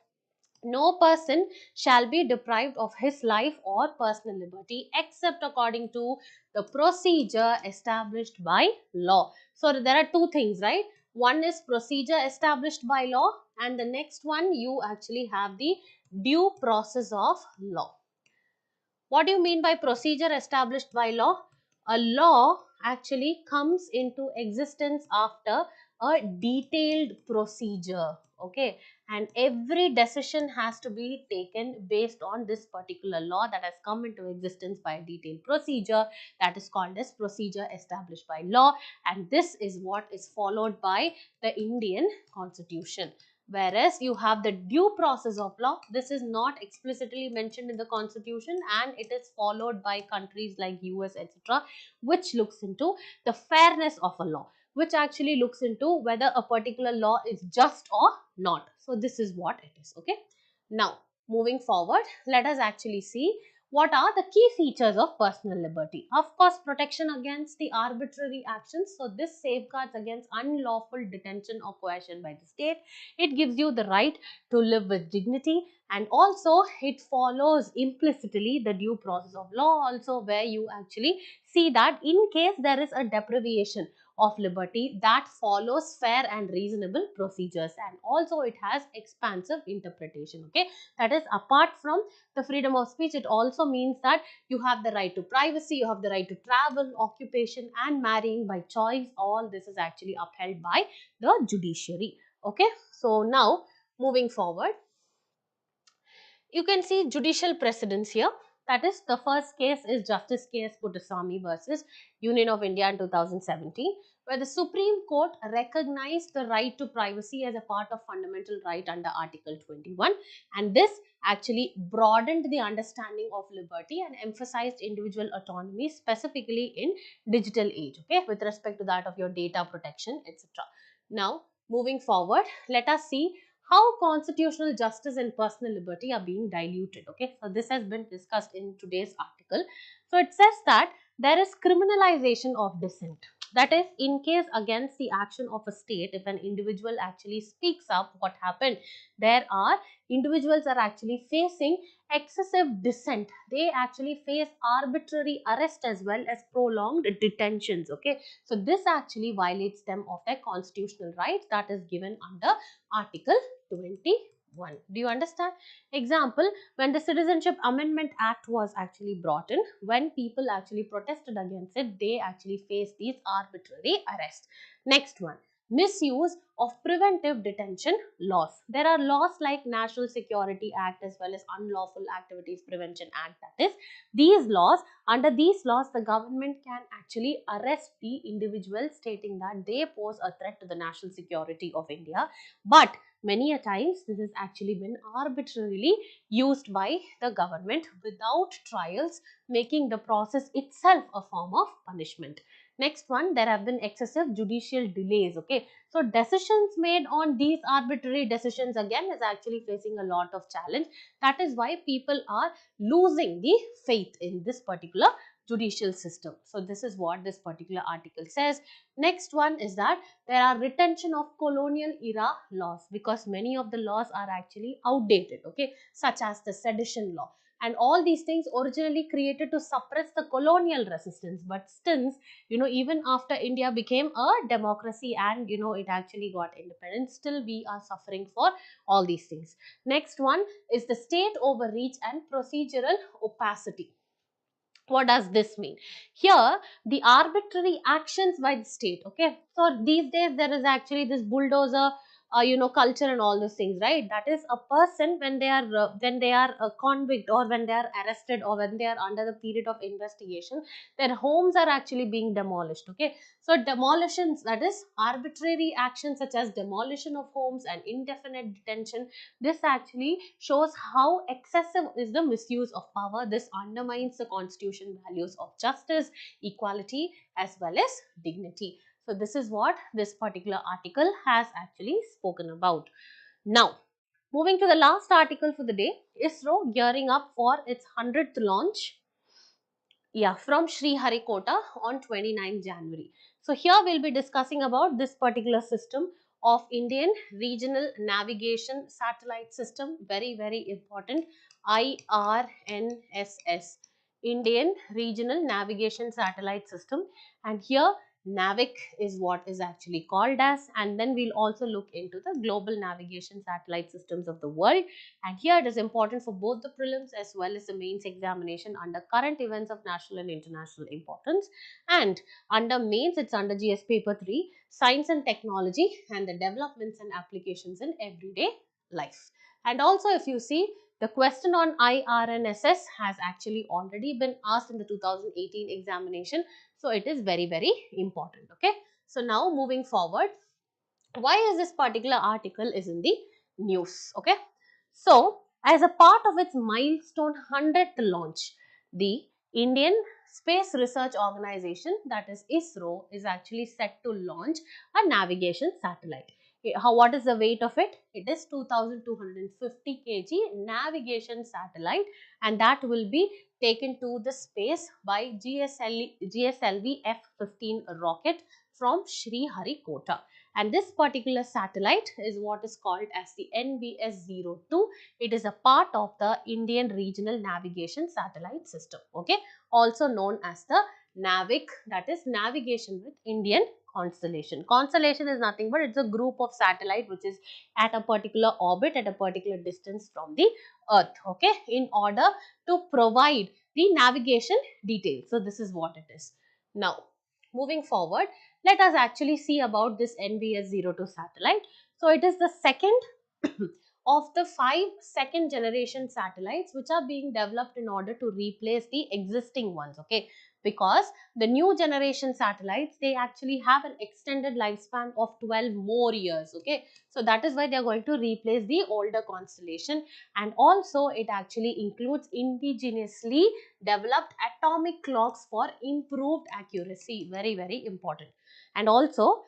Speaker 1: no person shall be deprived of his life or personal liberty except according to the procedure established by law. So there are two things, right? One is procedure established by law, and the next one you actually have the due process of law. What do you mean by procedure established by law? A law actually comes into existence after a detailed procedure. Okay, and every decision has to be taken based on this particular law that has come into existence by a detailed procedure, that is called as procedure established by law, and this is what is followed by the Indian Constitution. Whereas you have the due process of law, this is not explicitly mentioned in the Constitution, and it is followed by countries like US, etc., which looks into the fairness of a law, which actually looks into whether a particular law is just or not. So this is what it is. Okay, now moving forward, let us actually see what are the key features of personal liberty. Of course, protection against the arbitrary actions. So this safeguards against unlawful detention or coercion by the state. It gives you the right to live with dignity, and also it follows implicitly the due process of law also, where you actually see that in case there is a deprivation of liberty, that follows fair and reasonable procedures, and also it has expansive interpretation. Okay, that is apart from the freedom of speech, it also means that you have the right to privacy, you have the right to travel, occupation and marrying by choice. All this is actually upheld by the judiciary. Okay, so now moving forward, you can see judicial precedents here. That is, the first case is Justice K.S. Puttaswamy versus Union of India in 2017, where the Supreme Court recognized the right to privacy as a part of fundamental right under Article 21, and this actually broadened the understanding of liberty and emphasized individual autonomy, specifically in digital age, okay, with respect to that of your data protection, etc. Now, moving forward, let us see how constitutional justice and personal liberty are being diluted. Okay, so this has been discussed in today's article. So it says that there is criminalization of dissent. That is, in case against the action of a state, if an individual actually speaks up what happened, there are individuals are actually facing excessive dissent. They actually face arbitrary arrest as well as prolonged detentions. Okay, so this actually violates them of their constitutional rights that is given under Article 21. Do you understand? Example, when the Citizenship Amendment Act was actually brought in, when people actually protested against it, they actually faced these arbitrary arrests. Next one, misuse of preventive detention laws. There are laws like National Security Act as well as Unlawful Activities Prevention Act. That is, these laws, under these laws, the government can actually arrest the individual stating that they pose a threat to the national security of India. But many a times this has actually been arbitrarily used by the government without trials, making the process itself a form of punishment. Next one, there have been excessive judicial delays. Okay, so decisions made on these arbitrary decisions again is actually facing a lot of challenge. That is why people are losing the faith in this particular judicial system. So this is what this particular article says. Next one is that there are retention of colonial era laws, because many of the laws are actually outdated, okay, such as the sedition law, and all these things originally created to suppress the colonial resistance. But since, even after India became a democracy and it actually got independence, still we are suffering for all these things. Next one is the state overreach and procedural opacity. What does this mean? Here, the arbitrary actions by the state. Okay, so these days there is actually this bulldozer culture and all those things, right? That is, a person when they are a convict, or when they are arrested, or when they are under the period of investigation, their homes are actually being demolished. Okay, so demolitions, that is arbitrary actions such as demolition of homes and indefinite detention, this actually shows how excessive is the misuse of power. This undermines the constitution values of justice, equality, as well as dignity. So this is what this particular article has actually spoken about. Now, moving to the last article for the day, ISRO gearing up for its 100th launch, from Sriharikota on 29th January. So here we'll be discussing about this particular system of Indian Regional Navigation Satellite System, very, very important, IRNSS, Indian Regional Navigation Satellite System. And here NAVIC is what is actually called as, and then we'll also look into the global navigation satellite systems of the world. And here it is important for both the prelims as well as the mains examination under current events of national and international importance. And under mains, it's under GS paper 3, science and technology and the developments and applications in everyday life. And also, if you see, the question on IRNSS has actually already been asked in the 2018 examination. So it is very, very important. Okay. So now moving forward, why is this particular article is in the news? Okay. So, as a part of its milestone 100th launch, the Indian Space Research Organization, that is ISRO, is actually set to launch a navigation satellite. What is the weight of it? It is 2250 kg navigation satellite, and that will be taken to the space by GSLV F-15 rocket from Sriharikota. And this particular satellite is what is called as the NVS-02. It is a part of the Indian Regional Navigation Satellite System, okay, also known as the NAVIC, that is navigation with Indian constellation. Constellation is nothing but it's a group of satellite which is at a particular orbit at a particular distance from the earth, okay, in order to provide the navigation details. So this is what it is. Now, moving forward, let us actually see about this NVS-02 satellite. So it is the second of the 5 second generation satellites which are being developed in order to replace the existing ones, okay, because the new generation satellites, they actually have an extended lifespan of 12 more years, okay, so that is why they are going to replace the older constellation. And also it actually includes indigenously developed atomic clocks for improved accuracy, very, very important. And also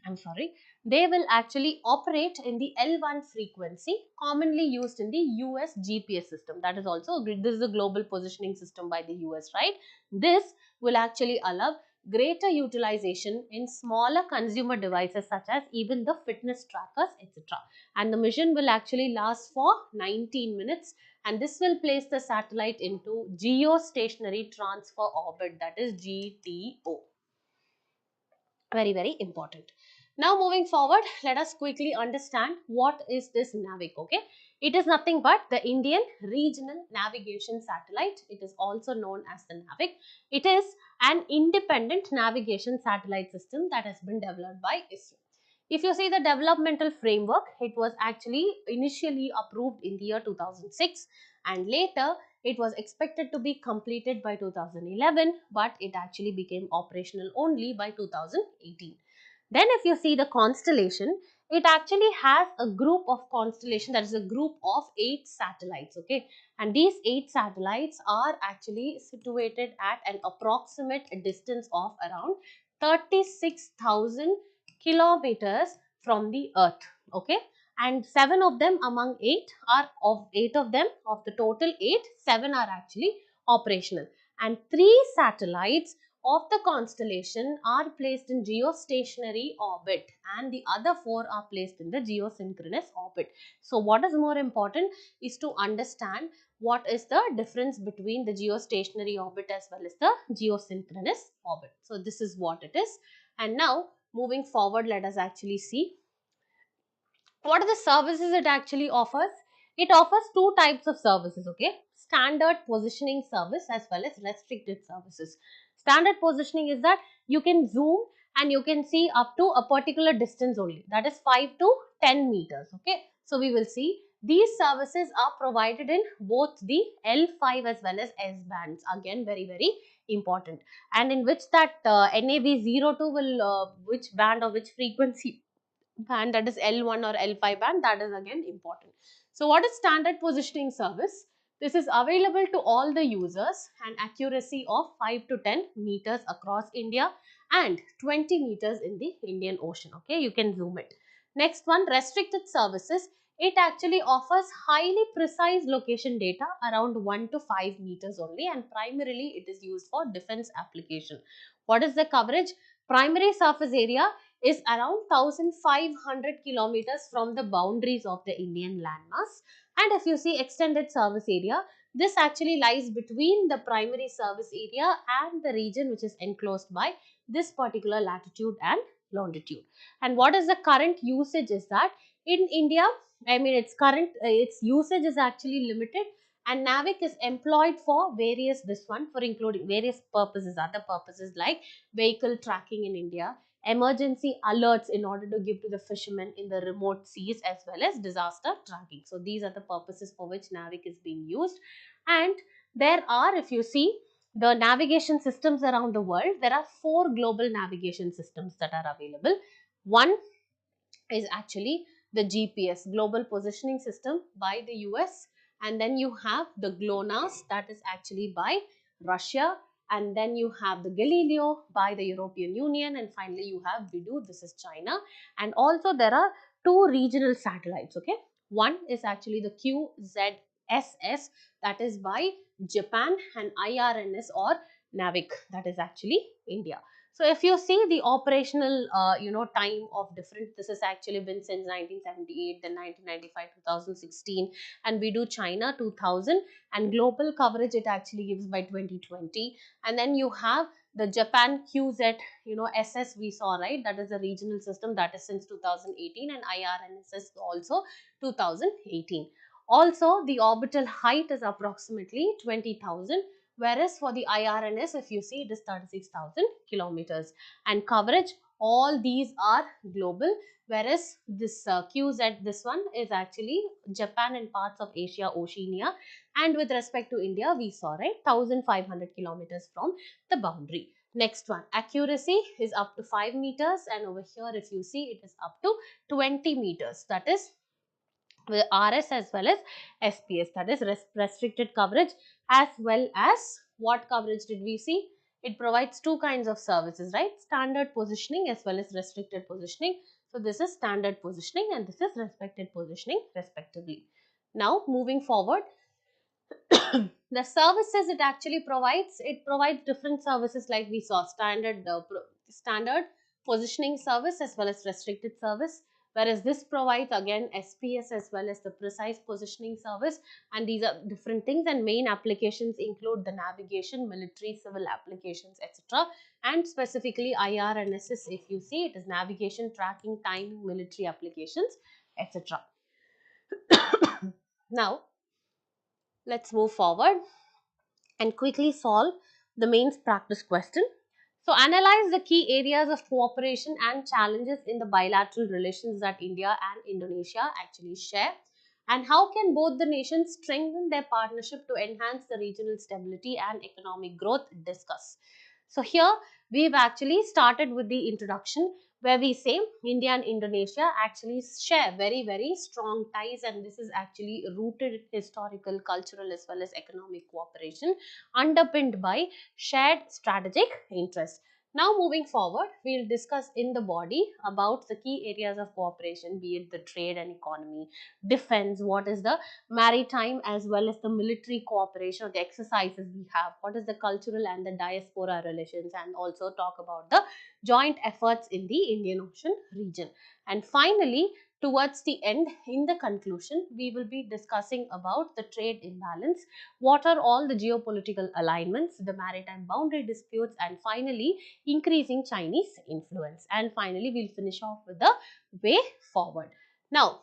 Speaker 1: I'm sorry, they will actually operate in the L1 frequency commonly used in the US GPS system. That is also, this is a global positioning system by the US, right? This will actually allow greater utilization in smaller consumer devices such as even the fitness trackers, etc. And the mission will actually last for 19 minutes, and this will place the satellite into geostationary transfer orbit, that is GTO. Very, very important. Now moving forward, let us quickly understand what is this NAVIC, okay. It is nothing but the Indian Regional Navigation Satellite. It is also known as the NAVIC. It is an independent navigation satellite system that has been developed by ISRO. If you see the developmental framework, it was actually initially approved in the year 2006, and later it was expected to be completed by 2011, but it actually became operational only by 2018. Then if you see the constellation, it actually has a group of constellation, that is a group of 8 satellites, okay, and these 8 satellites are actually situated at an approximate distance of around 36,000 kilometers from the earth, okay, and 7 of them among 8 are of 8 of them of the total 8, 7 are actually operational, and 3 satellites of the constellation are placed in geostationary orbit and the other 4 are placed in the geosynchronous orbit. So what is more important is to understand what is the difference between the geostationary orbit as well as the geosynchronous orbit. So this is what it is, and now moving forward, let us actually see what are the services it actually offers. It offers 2 types of services, okay, standard positioning service as well as restricted services. Standard positioning is that you can zoom and you can see up to a particular distance only, that is 5 to 10 meters, okay. So we will see these services are provided in both the L5 as well as S bands, again very important, and in which that NAV02 will which band or which frequency band, that is L1 or L5 band, that is again important. So what is standard positioning service? This is available to all the users and accuracy of 5 to 10 meters across India and 20 meters in the Indian Ocean, okay, you can zoom it. Next one, restricted services. It actually offers highly precise location data around 1 to 5 meters only, and primarily it is used for defense application. What is the coverage? Primary surface area is around 1500 kilometers from the boundaries of the Indian landmass, and if you see extended service area, this actually lies between the primary service area and the region which is enclosed by this particular latitude and longitude. And what is the current usage is that in India, I mean its usage is actually limited, and NAVIC is employed for various this one for including various purposes, other purposes like vehicle tracking in India, emergency alerts in order to give to the fishermen in the remote seas, as well as disaster tracking. So these are the purposes for which NAVIC is being used. And there are, if you see the navigation systems around the world, there are 4 global navigation systems that are available. One is actually the GPS, Global Positioning System, by the US, and then you have the GLONASS, that is actually by Russia, and then you have the Galileo by the European Union, and finally you have BIDU, this is China. And also there are 2 regional satellites, okay. One is actually the QZSS, that is by Japan, and IRNS or NAVIC, that is actually India. So if you see the operational, time of different, this has actually been since 1978, then 1995, 2016, and we do China 2000, and global coverage it actually gives by 2020, and then you have the Japan QZ, SS we saw, right? That is the regional system, that is since 2018, and IRNS is also 2018. Also, the orbital height is approximately 20,000. Whereas for the IRNS, if you see, it is 36,000 kilometers, and coverage, all these are global, whereas this QZ, this one is actually Japan and parts of Asia, Oceania, and with respect to India, we saw, right, 1500 kilometers from the boundary. Next one, accuracy is up to 5 meters, and over here, if you see, it is up to 20 meters, that is with RS as well as SPS, that is restricted coverage, as well as what coverage did we see? It provides 2 kinds of services, right? Standard positioning as well as restricted positioning. So this is standard positioning and this is restricted positioning respectively. Now moving forward, the services it provides different services, like we saw standard positioning service as well as restricted service, whereas this provides again SPS as well as the precise positioning service, and these are different things, and main applications include the navigation, military, civil applications, etc., and specifically IRNSS, if you see, it is navigation, tracking, timing, military applications, etc. Now, let's move forward and quickly solve the mains practice question. So, analyze the key areas of cooperation and challenges in the bilateral relations that India and Indonesia actually share, and how can both the nations strengthen their partnership to enhance the regional stability and economic growth. Discuss. So, here we've actually started with the introduction where we say India and Indonesia actually share very strong ties, and this is actually rooted in historical, cultural as well as economic cooperation underpinned by shared strategic interest. Now moving forward, we'll discuss in the body about the key areas of cooperation, be it the trade and economy, defense, what is the maritime as well as the military cooperation or the exercises we have, what is the cultural and the diaspora relations, and also talk about the joint efforts in the Indian Ocean region. And finally, towards the end, in the conclusion, we will be discussing about the trade imbalance, what are all the geopolitical alignments, the maritime boundary disputes, and finally, increasing Chinese influence. And finally, we'll finish off with the way forward. Now,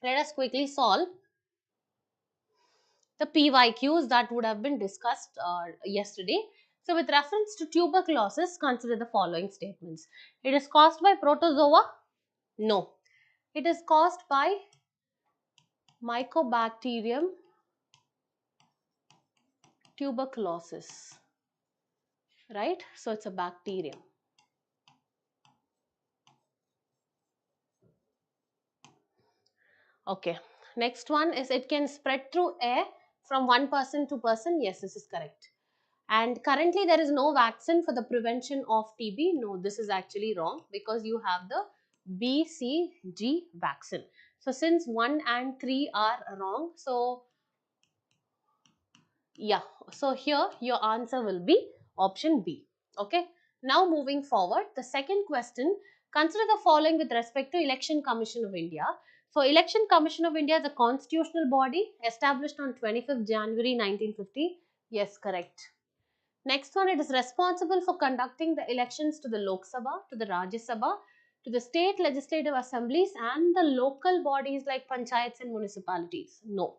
Speaker 1: let us quickly solve the PYQs that would have been discussed yesterday. So, with reference to tuberculosis, consider the following statements. It is caused by protozoa? No. It is caused by Mycobacterium tuberculosis, right? So, it's a bacterium. Okay. Next one is it can spread through air from one person to person. Yes, this is correct. And currently there is no vaccine for the prevention of TB. No, this is actually wrong because you have the BCG vaccine. So since 1 and 3 are wrong, so yeah, so here your answer will be option B. Okay. Now moving forward, the second question, consider the following with respect to Election Commission of India. So Election Commission of India is a constitutional body established on 25th January 1950. Yes, correct. Next one, it is responsible for conducting the elections to the Lok Sabha, to the Rajya Sabha, to the state legislative assemblies and the local bodies like panchayats and municipalities. No.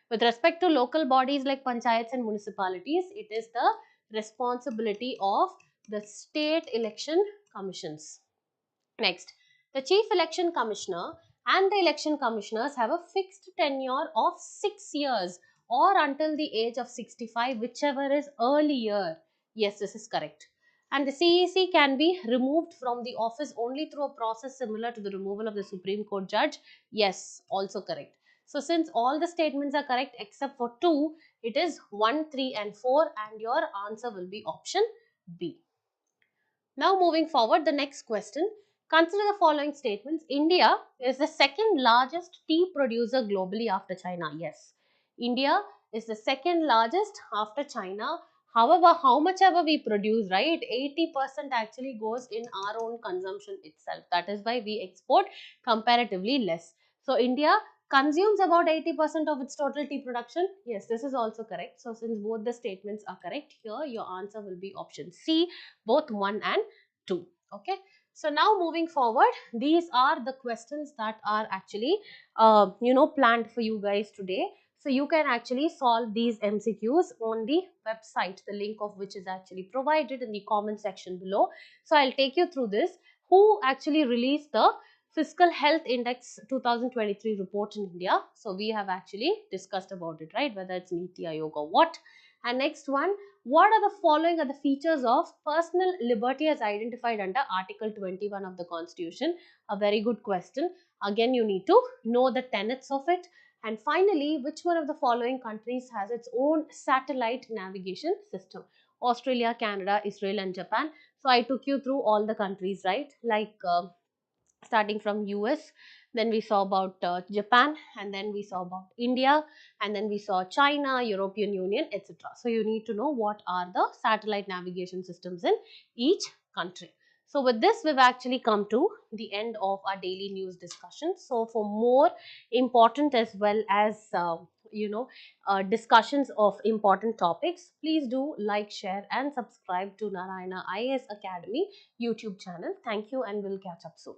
Speaker 1: With respect to local bodies like panchayats and municipalities, it is the responsibility of the state election commissions. Next, the Chief Election Commissioner and the election commissioners have a fixed tenure of 6 years or until the age of 65, whichever is earlier. Yes, this is correct. And the CEC can be removed from the office only through a process similar to the removal of the Supreme Court judge. Yes, also correct. So, since all the statements are correct except for 2, it is 1, 3 and 4 and your answer will be option B. Now moving forward, the next question. Consider the following statements. India is the second largest tea producer globally after China. Yes. India is the second largest after China. However, how much ever we produce, right? 80% actually goes in our own consumption itself. That is why we export comparatively less. So, India consumes about 80% of its total tea production. Yes, this is also correct. So, since both the statements are correct, here your answer will be option C, both 1 and 2. Okay. So now moving forward, these are the questions that are actually planned for you guys today. So you can actually solve these MCQs on the website, the link of which is actually provided in the comment section below. So I'll take you through this. Who actually released the Fiscal Health Index 2023 report in India? So we have actually discussed about it, right? Whether it's NITI, Aayog or what. And next one, what are the following are the features of personal liberty as identified under Article 21 of the Constitution? A very good question. Again, you need to know the tenets of it. And finally, which one of the following countries has its own satellite navigation system? Australia, Canada, Israel and Japan. So I took you through all the countries, right? Like starting from US, then we saw about Japan, and then we saw about India, and then we saw China, European Union, etc. So you need to know what are the satellite navigation systems in each country. So with this, we've actually come to the end of our daily news discussion. So for more important as well as discussions of important topics, please do like, share and subscribe to Narayana IAS Academy YouTube channel. Thank you and we'll catch up soon.